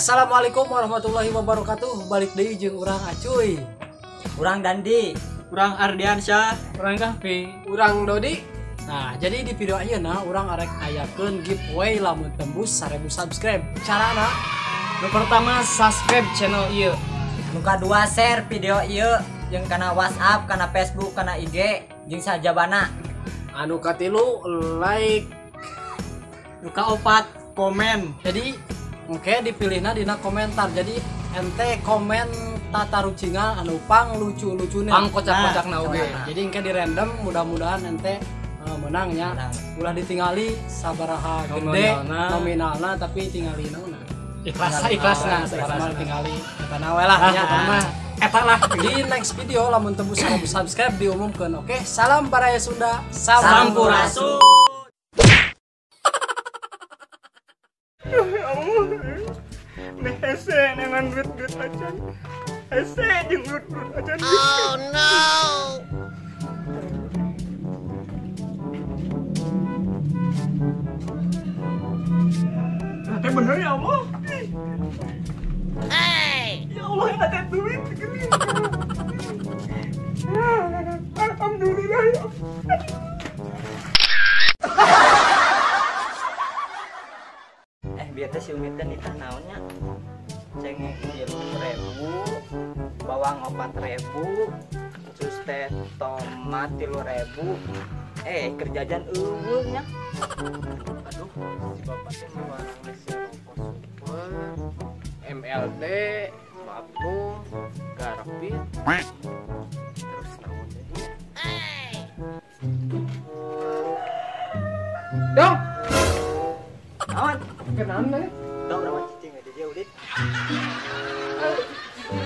Assalamualaikum warahmatullahi wabarakatuh. Balik deui jeung urang Acuy, Urang Dandi, urang Ardiansyah, urang Kahfi, urang Dodi. Nah, jadi di video ayeuna urang arek ayakeun giveaway lamun tembus 1000 subscribe. Carana nu pertama subscribe channel ieu, nu kadua share video ieu jeung kana WhatsApp, kana Facebook, kana IG jeung sajabana. Anu katilu like, nu kaopat komen. jadi oke dipilihna dina komentar. Jadi ente komen tata rucingan anu pang lucu-lucune, pang kocak-kocakna oge. Jadi engke di random, mudah-mudahan ente menangnya. Ulah ditingali sabaraha gede nominalna tapi tingali naonna. Ikhlasna Ikhlasna tingali eta we lah nya. Eta lah Di next video lamun tembus 1000 subscribe diumumkeun. Oke, salam Baraya Sunda, Sampurasun. Nih hese dengan duit acan. Hese jeung duit acan. Oh no. Teh bener ya Allah. Hey. Ya Allah eta teh duit gini. Alhamdulillah ya. Biar teh si Umit teh nitah naonnya. Cengeng 10.000, bawang 4.000, terus teh tomat 3.000. Kerjaan eueuh nya. Aduh, si bapak teh mewarang nasi rokok super, MLD, Magnum, Garpit. Terus naon teh? Dong, Naon? kenaan nih? Dong nama cicing aja dia udit.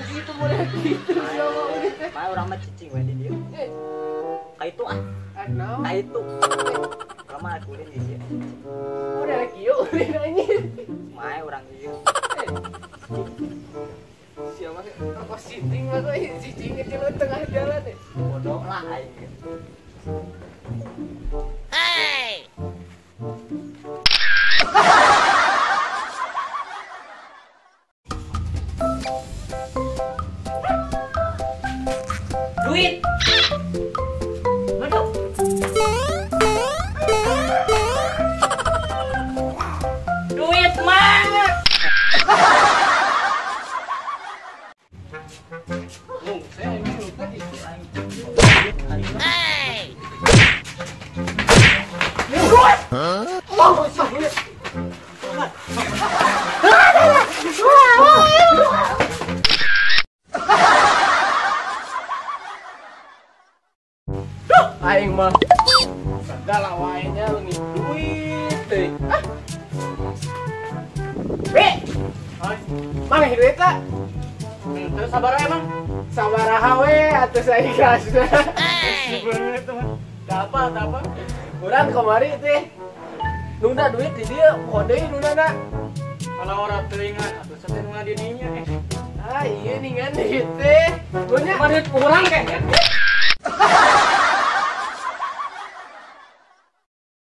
Gitu boleh gitu. Mau orang mah cicing we di dia. Kaitu ah. Ano? Kaitu. Lama aku di dia. Udah lagi yuk, udah nanya. Mae orang ieu. Siapa sih? Apa siting lah tuh? Siting kecil tengah jalan deh. Bodoh lah aing. Hey. Duit. Aduh. Duit mah. Hey. Aing mah segala waenya lu nih duit deh. Mang duit tak? Terus sabar emang. Sabaraha we atuh saya ikhlasna. Sebenarnya teman. Apa? Urang kemari teh nunda duit di dia kode nunda. Kalau orang teringat atau sampai nunggu dirinya Ah iya ningan duit teh. Punya duit kurang kayaknya.